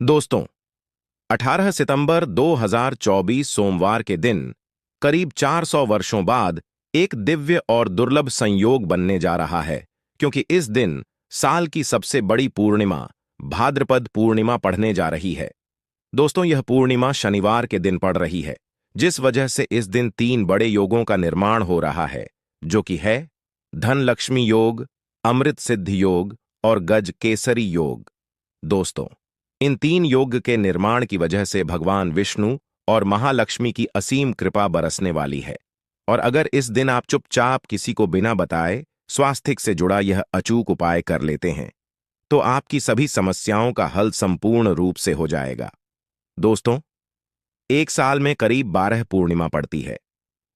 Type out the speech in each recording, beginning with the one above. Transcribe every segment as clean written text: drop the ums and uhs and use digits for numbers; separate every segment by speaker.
Speaker 1: दोस्तों, 18 सितंबर 2024 सोमवार के दिन करीब 400 वर्षों बाद एक दिव्य और दुर्लभ संयोग बनने जा रहा है, क्योंकि इस दिन साल की सबसे बड़ी पूर्णिमा भाद्रपद पूर्णिमा पड़ने जा रही है। दोस्तों, यह पूर्णिमा शनिवार के दिन पड़ रही है, जिस वजह से इस दिन 3 बड़े योगों का निर्माण हो रहा है, जो कि है धन लक्ष्मी योग, अमृत सिद्धि योग और गज केसरी योग। दोस्तों, इन 3 योग के निर्माण की वजह से भगवान विष्णु और महालक्ष्मी की असीम कृपा बरसने वाली है। और अगर इस दिन आप चुपचाप किसी को बिना बताए स्वास्थ्य से जुड़ा यह अचूक उपाय कर लेते हैं, तो आपकी सभी समस्याओं का हल संपूर्ण रूप से हो जाएगा। दोस्तों, एक साल में करीब 12 पूर्णिमा पड़ती है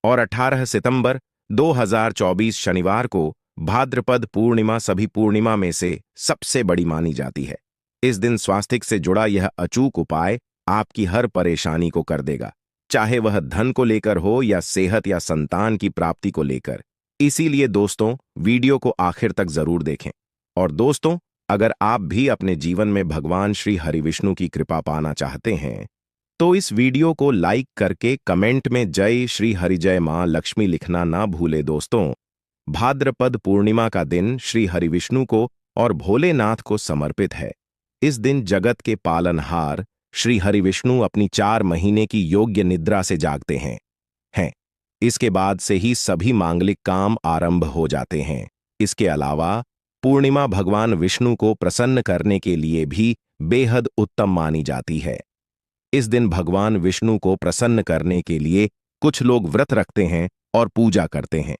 Speaker 1: और 18 सितंबर 2024 शनिवार को भाद्रपद पूर्णिमा सभी पूर्णिमा में से सबसे बड़ी मानी जाती है। इस दिन स्वास्थ्य से जुड़ा यह अचूक उपाय आपकी हर परेशानी को कर देगा, चाहे वह धन को लेकर हो या सेहत या संतान की प्राप्ति को लेकर। इसीलिए दोस्तों, वीडियो को आखिर तक जरूर देखें। और दोस्तों, अगर आप भी अपने जीवन में भगवान श्री हरिविष्णु की कृपा पाना चाहते हैं, तो इस वीडियो को लाइक करके कमेंट में जय श्री हरिजय मां लक्ष्मी लिखना ना भूले। दोस्तों, भाद्रपद पूर्णिमा का दिन श्री हरिविष्णु को और भोलेनाथ को समर्पित है। इस दिन जगत के पालनहार श्री हरिविष्णु अपनी 4 महीने की योग्य निद्रा से जागते हैं। इसके बाद से ही सभी मांगलिक काम आरंभ हो जाते हैं। इसके अलावा पूर्णिमा भगवान विष्णु को प्रसन्न करने के लिए भी बेहद उत्तम मानी जाती है। इस दिन भगवान विष्णु को प्रसन्न करने के लिए कुछ लोग व्रत रखते हैं और पूजा करते हैं।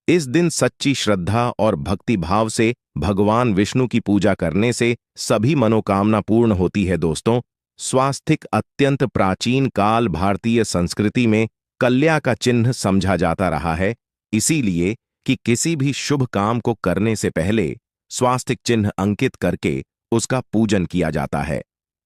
Speaker 1: इस दिन सच्ची श्रद्धा और भक्ति भाव से भगवान विष्णु की पूजा करने से सभी मनोकामना पूर्ण होती है। दोस्तों, स्वास्थिक अत्यंत प्राचीन काल भारतीय संस्कृति में कल्या का चिन्ह समझा जाता रहा है, इसीलिए कि किसी भी शुभ काम को करने से पहले स्वास्थिक चिन्ह अंकित करके उसका पूजन किया जाता है।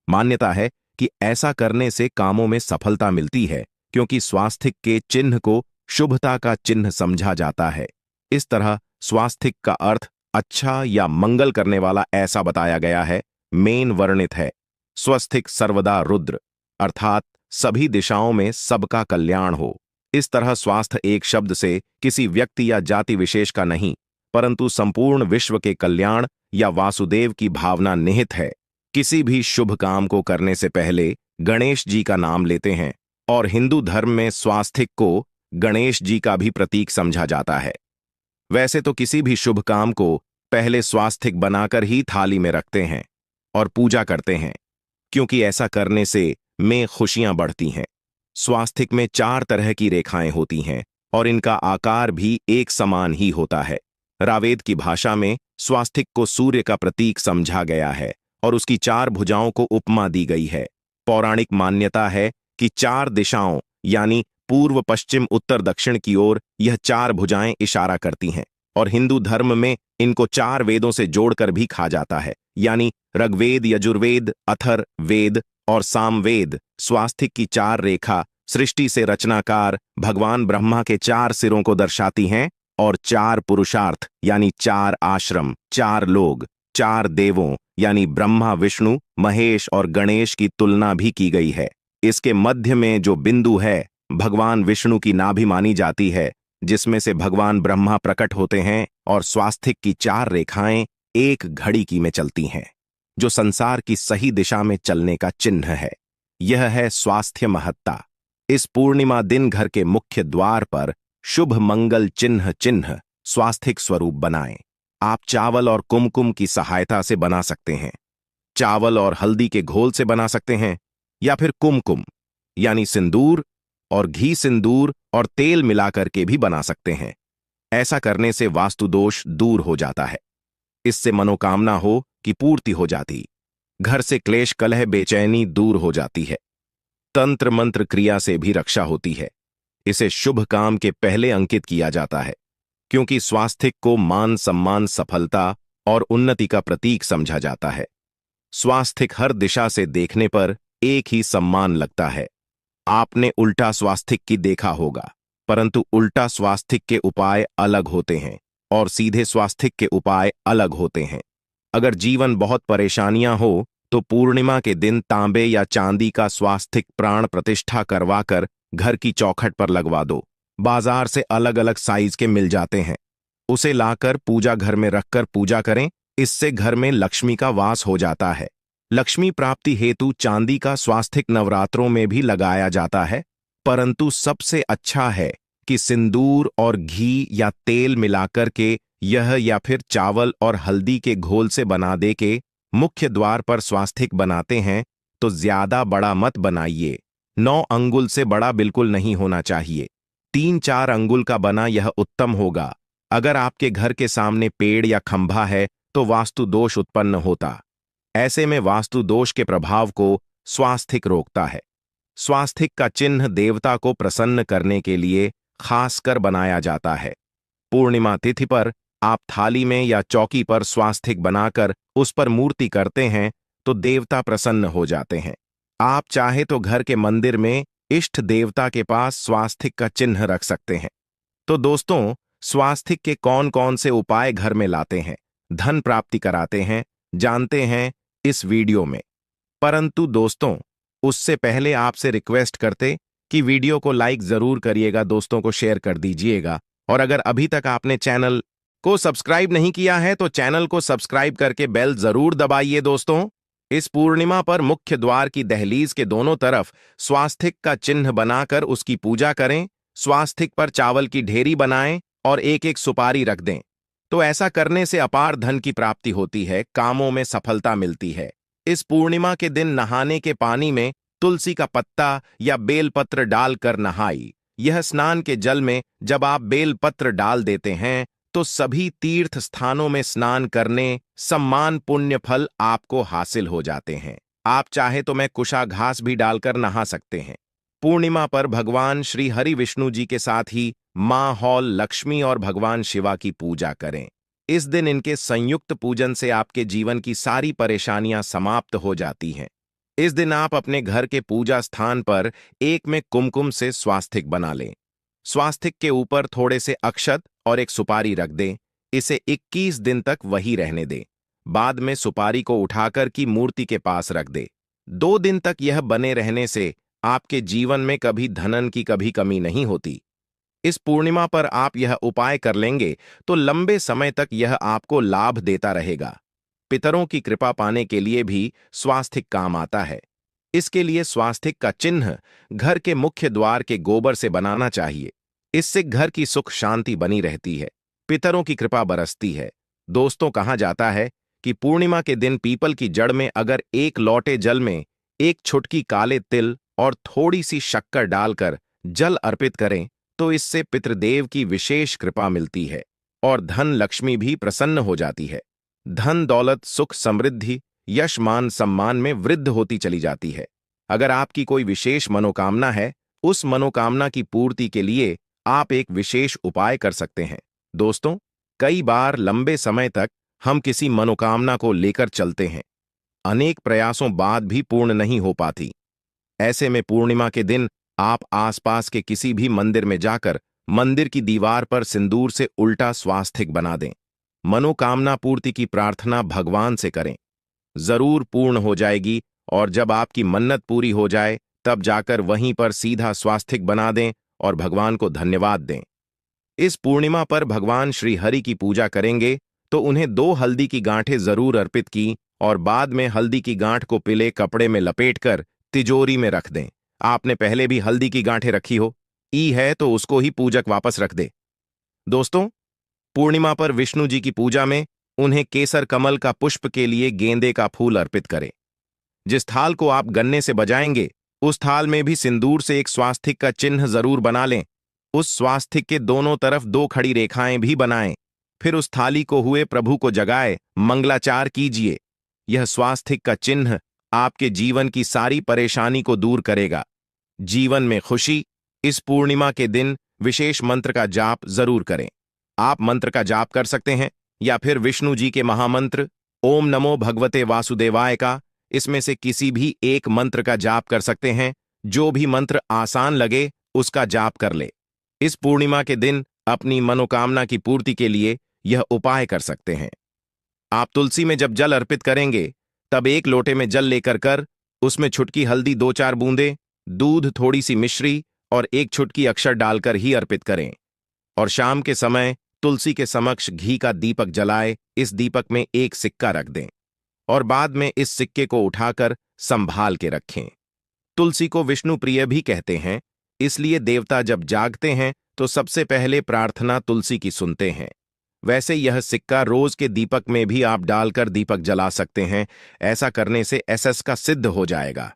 Speaker 1: मान्यता है कि ऐसा करने से कामों में सफलता मिलती है, क्योंकि स्वास्थिक के चिन्ह को शुभता का चिन्ह समझा जाता है। इस तरह स्वास्थिक का अर्थ अच्छा या मंगल करने वाला ऐसा बताया गया है। मेन वर्णित है स्वस्तिक सर्वदा रुद्र, अर्थात सभी दिशाओं में सबका कल्याण हो। इस तरह स्वास्थ्य एक शब्द से किसी व्यक्ति या जाति विशेष का नहीं, परंतु संपूर्ण विश्व के कल्याण या वासुदेव की भावना निहित है। किसी भी शुभ काम को करने से पहले गणेश जी का नाम लेते हैं, और हिंदू धर्म में स्वास्थिक को गणेश जी का भी प्रतीक समझा जाता है। वैसे तो किसी भी शुभ काम को पहले स्वास्थिक बनाकर ही थाली में रखते हैं और पूजा करते हैं, क्योंकि ऐसा करने से में खुशियां बढ़ती हैं। स्वास्थिक में 4 तरह की रेखाएं होती हैं और इनका आकार भी एक समान ही होता है। रावेद की भाषा में स्वास्थिक को सूर्य का प्रतीक समझा गया है और उसकी 4 भुजाओं को उपमा दी गई है। पौराणिक मान्यता है कि 4 दिशाओं यानी पूर्व पश्चिम उत्तर दक्षिण की ओर यह 4 भुजाएं इशारा करती हैं, और हिंदू धर्म में इनको 4 वेदों से जोड़कर भी कहा जाता है, यानी ऋग्वेद, यजुर्वेद, अथर वेद और सामवेद। स्वास्थिक की 4 रेखा सृष्टि से रचनाकार भगवान ब्रह्मा के 4 सिरों को दर्शाती हैं, और 4 पुरुषार्थ यानी 4 आश्रम, 4 लोग, 4 देवों यानी ब्रह्मा, विष्णु, महेश और गणेश की तुलना भी की गई है। इसके मध्य में जो बिंदु है भगवान विष्णु की नाभि मानी जाती है, जिसमें से भगवान ब्रह्मा प्रकट होते हैं, और स्वास्थिक की 4 रेखाएं एक घड़ी की में चलती हैं, जो संसार की सही दिशा में चलने का चिन्ह है। यह है स्वास्थ्य महत्ता। इस पूर्णिमा दिन घर के मुख्य द्वार पर शुभ मंगल चिन्ह स्वास्थिक स्वरूप बनाएं। आप चावल और कुमकुम की सहायता से बना सकते हैं। चावल और हल्दी के घोल से बना सकते हैं, या फिर कुमकुम यानी सिंदूर और घी, सिंदूर और तेल मिलाकर के भी बना सकते हैं। ऐसा करने से वास्तु दोष दूर हो जाता है। इससे मनोकामना हो कि पूर्ति हो जाती, घर से क्लेश, कलह, बेचैनी दूर हो जाती है। तंत्र मंत्र क्रिया से भी रक्षा होती है। इसे शुभ काम के पहले अंकित किया जाता है, क्योंकि स्वास्थिक को मान सम्मान, सफलता और उन्नति का प्रतीक समझा जाता है। स्वास्थिक हर दिशा से देखने पर एक ही सम्मान लगता है। आपने उल्टा स्वास्थिक की देखा होगा, परंतु उल्टा स्वास्थिक के उपाय अलग होते हैं और सीधे स्वास्थिक के उपाय अलग होते हैं। अगर जीवन बहुत परेशानियां हो तो पूर्णिमा के दिन तांबे या चांदी का स्वास्तिक प्राण प्रतिष्ठा करवाकर घर की चौखट पर लगवा दो। बाजार से अलग अलग साइज के मिल जाते हैं। उसे लाकर पूजा घर में रखकर पूजा करें। इससे घर में लक्ष्मी का वास हो जाता है। लक्ष्मी प्राप्ति हेतु चांदी का स्वास्तिक नवरात्रों में भी लगाया जाता है, परंतु सबसे अच्छा है कि सिंदूर और घी या तेल मिलाकर के यह या फिर चावल और हल्दी के घोल से बना दे के मुख्य द्वार पर स्वास्तिक बनाते हैं तो ज्यादा बड़ा मत बनाइए। 9 अंगुल से बड़ा बिल्कुल नहीं होना चाहिए। 3-4 अंगुल का बना यह उत्तम होगा। अगर आपके घर के सामने पेड़ या खंभा है तो वास्तु दोष उत्पन्न होता। ऐसे में वास्तु दोष के प्रभाव को स्वास्तिक रोकता है। स्वास्तिक का चिन्ह देवता को प्रसन्न करने के लिए खासकर बनाया जाता है। पूर्णिमा तिथि पर आप थाली में या चौकी पर स्वास्तिक बनाकर उस पर मूर्ति करते हैं तो देवता प्रसन्न हो जाते हैं। आप चाहे तो घर के मंदिर में इष्ट देवता के पास स्वास्तिक का चिन्ह रख सकते हैं। तो दोस्तों, स्वास्तिक के कौन कौन से उपाय घर में लाते हैं, धन प्राप्ति कराते हैं, जानते हैं इस वीडियो में। परंतु दोस्तों, उससे पहले आपसे रिक्वेस्ट करते कि वीडियो को लाइक जरूर करिएगा, दोस्तों को शेयर कर दीजिएगा, और अगर अभी तक आपने चैनल को सब्सक्राइब नहीं किया है तो चैनल को सब्सक्राइब करके बेल जरूर दबाइए। दोस्तों, इस पूर्णिमा पर मुख्य द्वार की दहलीज के दोनों तरफ स्वास्तिक का चिन्ह बनाकर उसकी पूजा करें। स्वास्तिक पर चावल की ढेरी बनाएं और एक एक सुपारी रख दें। तो ऐसा करने से अपार धन की प्राप्ति होती है, कामों में सफलता मिलती है। इस पूर्णिमा के दिन नहाने के पानी में तुलसी का पत्ता या बेलपत्र डालकर नहाई। यह स्नान के जल में जब आप बेलपत्र डाल देते हैं तो सभी तीर्थ स्थानों में स्नान करने सम्मान पुण्य फल आपको हासिल हो जाते हैं। आप चाहे तो मैं कुशा घास भी डालकर नहा सकते हैं। पूर्णिमा पर भगवान श्री हरि विष्णु जी के साथ ही मां हौल लक्ष्मी और भगवान शिवा की पूजा करें। इस दिन इनके संयुक्त पूजन से आपके जीवन की सारी परेशानियां समाप्त हो जाती हैं। इस दिन आप अपने घर के पूजा स्थान पर एक में कुमकुम से स्वास्तिक बना लें। स्वास्तिक के ऊपर थोड़े से अक्षत और एक सुपारी रख दें। इसे 21 दिन तक वही रहने दें। बाद में सुपारी को उठाकर की मूर्ति के पास रख दे। 2 दिन तक यह बने रहने से आपके जीवन में कभी धनन की कभी कमी नहीं होती। इस पूर्णिमा पर आप यह उपाय कर लेंगे तो लंबे समय तक यह आपको लाभ देता रहेगा। पितरों की कृपा पाने के लिए भी स्वास्तिक काम आता है। इसके लिए स्वास्तिक का चिन्ह घर के मुख्य द्वार के गोबर से बनाना चाहिए। इससे घर की सुख शांति बनी रहती है, पितरों की कृपा बरसती है। दोस्तों, कहा जाता है कि पूर्णिमा के दिन पीपल की जड़ में अगर 1 लोटे जल में 1 छुटकी काले तिल और थोड़ी सी शक्कर डालकर जल अर्पित करें तो इससे पितृदेव की विशेष कृपा मिलती है और धन लक्ष्मी भी प्रसन्न हो जाती है। धन दौलत सुख समृद्धि यश मान सम्मान में वृद्धि होती चली जाती है। अगर आपकी कोई विशेष मनोकामना है, उस मनोकामना की पूर्ति के लिए आप एक विशेष उपाय कर सकते हैं। दोस्तों, कई बार लंबे समय तक हम किसी मनोकामना को लेकर चलते हैं, अनेक प्रयासों बाद भी पूर्ण नहीं हो पाती। ऐसे में पूर्णिमा के दिन आप आसपास के किसी भी मंदिर में जाकर मंदिर की दीवार पर सिंदूर से उल्टा स्वास्तिक बना दें। मनोकामना पूर्ति की प्रार्थना भगवान से करें, जरूर पूर्ण हो जाएगी। और जब आपकी मन्नत पूरी हो जाए तब जाकर वहीं पर सीधा स्वास्तिक बना दें और भगवान को धन्यवाद दें। इस पूर्णिमा पर भगवान श्री हरि की पूजा करेंगे तो उन्हें 2 हल्दी की गांठें जरूर अर्पित की और बाद में हल्दी की गांठ को पीले कपड़े में लपेटकर तिजोरी में रख दें। आपने पहले भी हल्दी की गांठें रखी हो है तो उसको ही पूजक वापस रख दे। दोस्तों, पूर्णिमा पर विष्णु जी की पूजा में उन्हें केसर कमल का पुष्प के लिए गेंदे का फूल अर्पित करें। जिस थाल को आप गन्ने से बजाएंगे उस थाल में भी सिंदूर से एक स्वास्तिक का चिन्ह जरूर बना लें। उस स्वास्तिक के दोनों तरफ 2 खड़ी रेखाएं भी बनाएं। फिर उस थाली को हुए प्रभु को जगाए मंगलाचार कीजिए। यह स्वास्तिक का चिन्ह आपके जीवन की सारी परेशानी को दूर करेगा, जीवन में खुशी। इस पूर्णिमा के दिन विशेष मंत्र का जाप जरूर करें। आप मंत्र का जाप कर सकते हैं या फिर विष्णु जी के महामंत्र ओम नमो भगवते वासुदेवाय का, इसमें से किसी भी एक मंत्र का जाप कर सकते हैं। जो भी मंत्र आसान लगे उसका जाप कर ले। इस पूर्णिमा के दिन अपनी मनोकामना की पूर्ति के लिए यह उपाय कर सकते हैं। आप तुलसी में जब जल अर्पित करेंगे तब एक लोटे में जल लेकर कर उसमें छुटकी हल्दी 2-4 बूंदे, दूध, थोड़ी सी मिश्री और एक छुटकी अक्षर डालकर ही अर्पित करें। और शाम के समय तुलसी के समक्ष घी का दीपक जलाए इस दीपक में एक सिक्का रख दें और बाद में इस सिक्के को उठाकर संभाल के रखें। तुलसी को विष्णु प्रिय भी कहते हैं, इसलिए देवता जब जागते हैं तो सबसे पहले प्रार्थना तुलसी की सुनते हैं। वैसे यह सिक्का रोज के दीपक में भी आप डालकर दीपक जला सकते हैं। ऐसा करने से एसएस का सिद्ध हो जाएगा।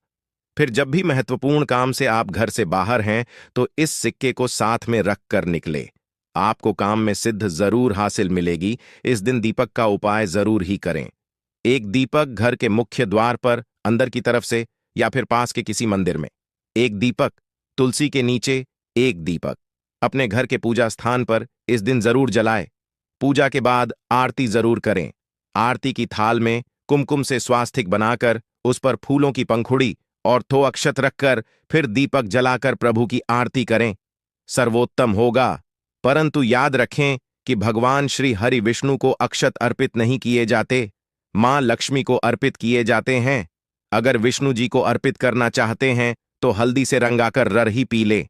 Speaker 1: फिर जब भी महत्वपूर्ण काम से आप घर से बाहर हैं तो इस सिक्के को साथ में रख कर निकले। आपको काम में सिद्ध जरूर हासिल मिलेगी। इस दिन दीपक का उपाय जरूर ही करें। एक दीपक घर के मुख्य द्वार पर अंदर की तरफ से या फिर पास के किसी मंदिर में, एक दीपक तुलसी के नीचे, एक दीपक अपने घर के पूजा स्थान पर इस दिन जरूर जलाए। पूजा के बाद आरती जरूर करें। आरती की थाल में कुमकुम से स्वास्तिक बनाकर उस पर फूलों की पंखुड़ी और 2 अक्षत रखकर फिर दीपक जलाकर प्रभु की आरती करें। सर्वोत्तम होगा। परंतु याद रखें कि भगवान श्री हरि विष्णु को अक्षत अर्पित नहीं किए जाते, मां लक्ष्मी को अर्पित किए जाते हैं। अगर विष्णु जी को अर्पित करना चाहते हैं तो हल्दी से रंगाकर रर ही पी ले।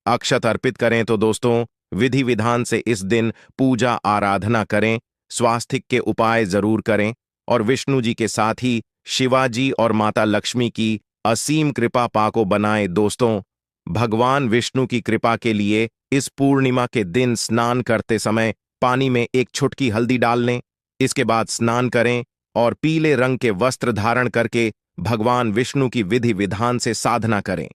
Speaker 1: अक्षत अर्पित करें तो दोस्तों विधि विधान से इस दिन पूजा आराधना करें, स्वास्तिक के उपाय जरूर करें और विष्णु जी के साथ ही शिवाजी और माता लक्ष्मी की असीम कृपा पाको बनाए। दोस्तों, भगवान विष्णु की कृपा के लिए इस पूर्णिमा के दिन स्नान करते समय पानी में एक छुटकी हल्दी डाल लें। इसके बाद स्नान करें और पीले रंग के वस्त्र धारण करके भगवान विष्णु की विधि विधान से साधना करें।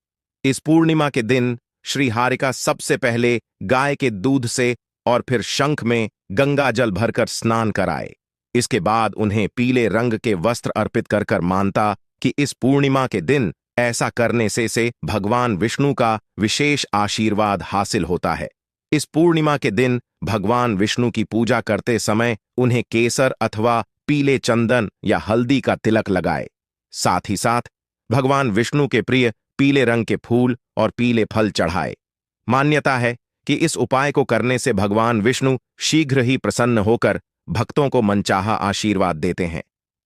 Speaker 1: इस पूर्णिमा के दिन श्री हारिका सबसे पहले गाय के दूध से और फिर शंख में गंगा जल भरकर स्नान कराए। इसके बाद उन्हें पीले रंग के वस्त्र अर्पित कर कर मानता कि इस पूर्णिमा के दिन ऐसा करने से भगवान विष्णु का विशेष आशीर्वाद हासिल होता है। इस पूर्णिमा के दिन भगवान विष्णु की पूजा करते समय उन्हें केसर अथवा पीले चंदन या हल्दी का तिलक लगाए। साथ ही साथ भगवान विष्णु के प्रिय पीले रंग के फूल और पीले फल चढ़ाए। मान्यता है कि इस उपाय को करने से भगवान विष्णु शीघ्र ही प्रसन्न होकर भक्तों को मनचाहा आशीर्वाद देते हैं।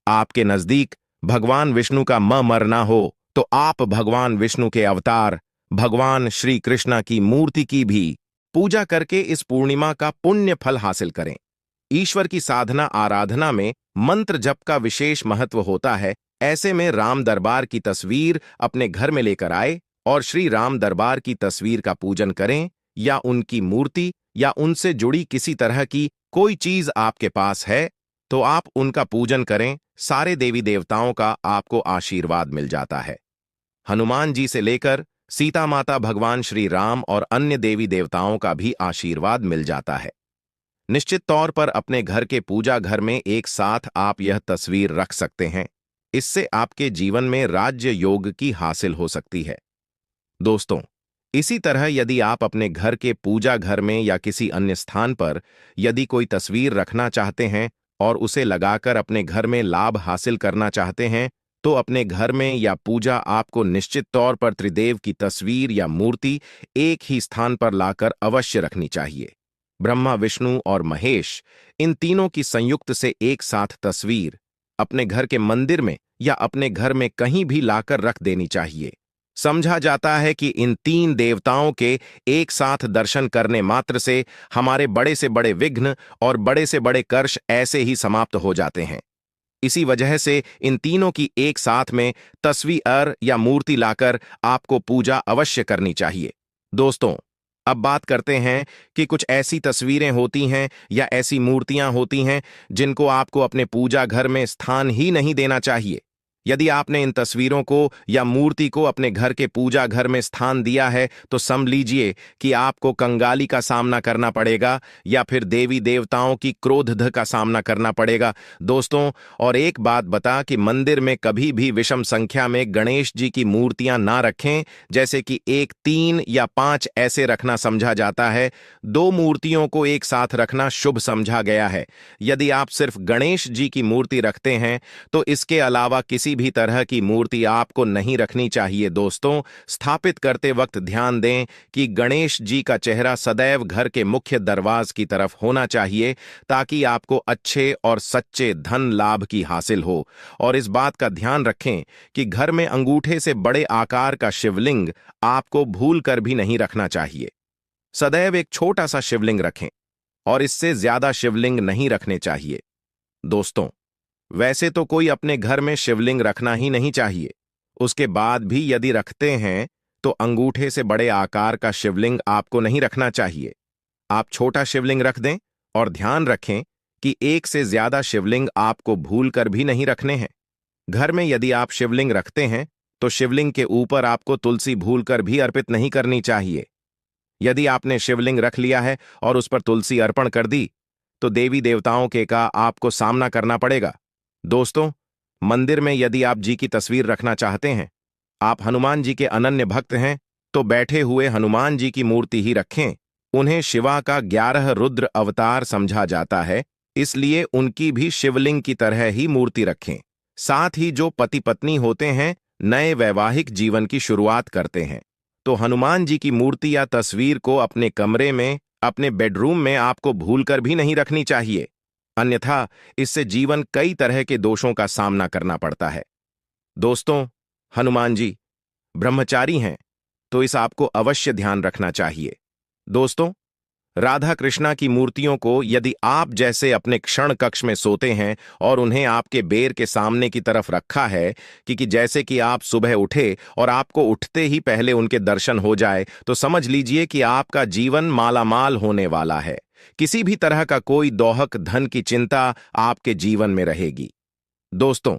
Speaker 1: आपके नजदीक भगवान विष्णु का मरना हो तो आप भगवान विष्णु के अवतार भगवान श्री कृष्ण की मूर्ति की भी पूजा करके इस पूर्णिमा का पुण्य फल हासिल करें। ईश्वर की साधना आराधना में मंत्र जप का विशेष महत्व होता है। ऐसे में राम दरबार की तस्वीर अपने घर में लेकर आए और श्री राम दरबार की तस्वीर का पूजन करें, या उनकी मूर्ति या उनसे जुड़ी किसी तरह की कोई चीज आपके पास है तो आप उनका पूजन करें। सारे देवी देवताओं का आपको आशीर्वाद मिल जाता है। हनुमान जी से लेकर सीता माता, भगवान श्री राम और अन्य देवी देवताओं का भी आशीर्वाद मिल जाता है। निश्चित तौर पर अपने घर के पूजा घर में एक साथ आप यह तस्वीर रख सकते हैं। इससे आपके जीवन में राज्य योग की हासिल हो सकती है। दोस्तों, इसी तरह यदि आप अपने घर के पूजा घर में या किसी अन्य स्थान पर यदि कोई तस्वीर रखना चाहते हैं और उसे लगाकर अपने घर में लाभ हासिल करना चाहते हैं तो अपने घर में या पूजा आपको निश्चित तौर पर त्रिदेव की तस्वीर या मूर्ति एक ही स्थान पर लाकर अवश्य रखनी चाहिए। ब्रह्मा, विष्णु और महेश, इन तीनों की संयुक्त से एक साथ तस्वीर अपने घर के मंदिर में या अपने घर में कहीं भी लाकर रख देनी चाहिए। समझा जाता है कि इन 3 देवताओं के एक साथ दर्शन करने मात्र से हमारे बड़े से बड़े विघ्न और बड़े से बड़े कर्ष ऐसे ही समाप्त हो जाते हैं। इसी वजह से इन तीनों की एक साथ में तस्वीर या मूर्ति लाकर आपको पूजा अवश्य करनी चाहिए। दोस्तों, अब बात करते हैं कि कुछ ऐसी तस्वीरें होती हैं या ऐसी मूर्तियां होती हैं जिनको आपको अपने पूजा घर में स्थान ही नहीं देना चाहिए। यदि आपने इन तस्वीरों को या मूर्ति को अपने घर के पूजा घर में स्थान दिया है तो समझ लीजिए कि आपको कंगाली का सामना करना पड़ेगा या फिर देवी देवताओं की क्रोध का सामना करना पड़ेगा। दोस्तों, और एक बात बता कि मंदिर में कभी भी विषम संख्या में गणेश जी की मूर्तियां ना रखें, जैसे कि 1, 3 या 5 ऐसे रखना समझा जाता है। 2 मूर्तियों को एक साथ रखना शुभ समझा गया है। यदि आप सिर्फ गणेश जी की मूर्ति रखते हैं तो इसके अलावा किसी किसी भी तरह की मूर्ति आपको नहीं रखनी चाहिए। दोस्तों, स्थापित करते वक्त ध्यान दें कि गणेश जी का चेहरा सदैव घर के मुख्य दरवाज की तरफ होना चाहिए, ताकि आपको अच्छे और सच्चे धन लाभ की हासिल हो। और इस बात का ध्यान रखें कि घर में अंगूठे से बड़े आकार का शिवलिंग आपको भूल कर भी नहीं रखना चाहिए। सदैव एक छोटा सा शिवलिंग रखें और इससे ज्यादा शिवलिंग नहीं रखने चाहिए। दोस्तों, वैसे तो कोई अपने घर में शिवलिंग रखना ही नहीं चाहिए। उसके बाद भी यदि रखते हैं तो अंगूठे से बड़े आकार का शिवलिंग आपको नहीं रखना चाहिए। आप छोटा शिवलिंग रख दें और ध्यान रखें कि एक से ज्यादा शिवलिंग आपको भूल कर भी नहीं रखने हैं। घर में यदि आप शिवलिंग रखते हैं तो शिवलिंग के ऊपर आपको तुलसी भूलकर भी अर्पित नहीं करनी चाहिए। यदि आपने शिवलिंग रख लिया है और उस पर तुलसी अर्पण कर दी तो देवी देवताओं के का आपको सामना करना पड़ेगा। दोस्तों, मंदिर में यदि आप जी की तस्वीर रखना चाहते हैं, आप हनुमान जी के अनन्य भक्त हैं, तो बैठे हुए हनुमान जी की मूर्ति ही रखें। उन्हें शिवा का 11 रुद्र अवतार समझा जाता है, इसलिए उनकी भी शिवलिंग की तरह ही मूर्ति रखें। साथ ही जो पति पत्नी होते हैं, नए वैवाहिक जीवन की शुरुआत करते हैं, तो हनुमान जी की मूर्ति या तस्वीर को अपने कमरे में, अपने बेडरूम में आपको भूलकर भी नहीं रखनी चाहिए। अन्यथा इससे जीवन कई तरह के दोषों का सामना करना पड़ता है। दोस्तों, हनुमान जी ब्रह्मचारी हैं, तो इस आपको अवश्य ध्यान रखना चाहिए। दोस्तों, राधा कृष्णा की मूर्तियों को यदि आप जैसे अपने क्षण कक्ष में सोते हैं और उन्हें आपके बेर के सामने की तरफ रखा है कि जैसे कि आप सुबह उठे और आपको उठते ही पहले उनके दर्शन हो जाए, तो समझ लीजिए कि आपका जीवन मालामाल होने वाला है। किसी भी तरह का कोई दोहक धन की चिंता आपके जीवन में रहेगी। दोस्तों,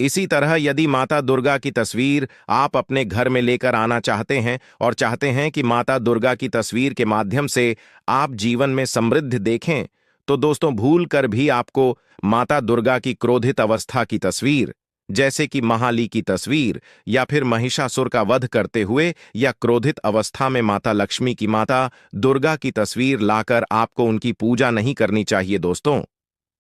Speaker 1: इसी तरह यदि माता दुर्गा की तस्वीर आप अपने घर में लेकर आना चाहते हैं और चाहते हैं कि माता दुर्गा की तस्वीर के माध्यम से आप जीवन में समृद्धि देखें, तो दोस्तों भूल कर भी आपको माता दुर्गा की क्रोधित अवस्था की तस्वीर, जैसे कि महाली की तस्वीर या फिर महिषासुर का वध करते हुए या क्रोधित अवस्था में माता लक्ष्मी की, माता दुर्गा की तस्वीर लाकर आपको उनकी पूजा नहीं करनी चाहिए। दोस्तों,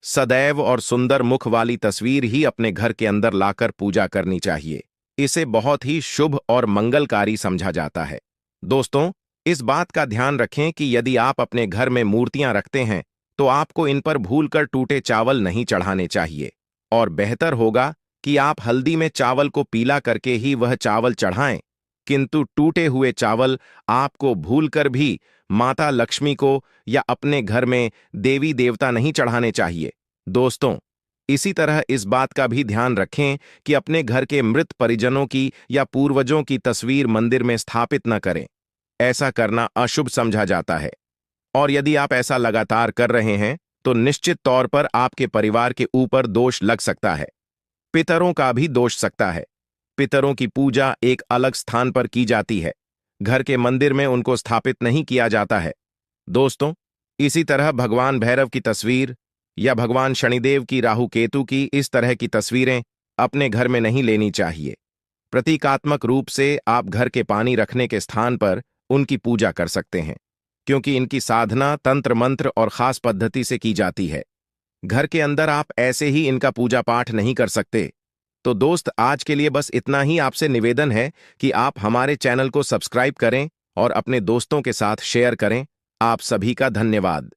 Speaker 1: सदैव और सुंदर मुख वाली तस्वीर ही अपने घर के अंदर लाकर पूजा करनी चाहिए। इसे बहुत ही शुभ और मंगलकारी समझा जाता है। दोस्तों, इस बात का ध्यान रखें कि यदि आप अपने घर में मूर्तियां रखते हैं तो आपको इन पर भूलकर टूटे चावल नहीं चढ़ाने चाहिए, और बेहतर होगा कि आप हल्दी में चावल को पीला करके ही वह चावल चढ़ाएं। किंतु टूटे हुए चावल आपको भूलकर भी माता लक्ष्मी को या अपने घर में देवी देवता नहीं चढ़ाने चाहिए। दोस्तों, इसी तरह इस बात का भी ध्यान रखें कि अपने घर के मृत परिजनों की या पूर्वजों की तस्वीर मंदिर में स्थापित न करें। ऐसा करना अशुभ समझा जाता है, और यदि आप ऐसा लगातार कर रहे हैं तो निश्चित तौर पर आपके परिवार के ऊपर दोष लग सकता है। पितरों का भी दोष सकता है। पितरों की पूजा एक अलग स्थान पर की जाती है, घर के मंदिर में उनको स्थापित नहीं किया जाता है। दोस्तों, इसी तरह भगवान भैरव की तस्वीर या भगवान शनिदेव की, राहु केतु की, इस तरह की तस्वीरें अपने घर में नहीं लेनी चाहिए। प्रतीकात्मक रूप से आप घर के पानी रखने के स्थान पर उनकी पूजा कर सकते हैं, क्योंकि इनकी साधना तंत्र मंत्र और खास पद्धति से की जाती है। घर के अंदर आप ऐसे ही इनका पूजा पाठ नहीं कर सकते। तो दोस्त, आज के लिए बस इतना ही आपसे निवेदन है कि आप हमारे चैनल को सब्सक्राइब करें और अपने दोस्तों के साथ शेयर करें। आप सभी का धन्यवाद।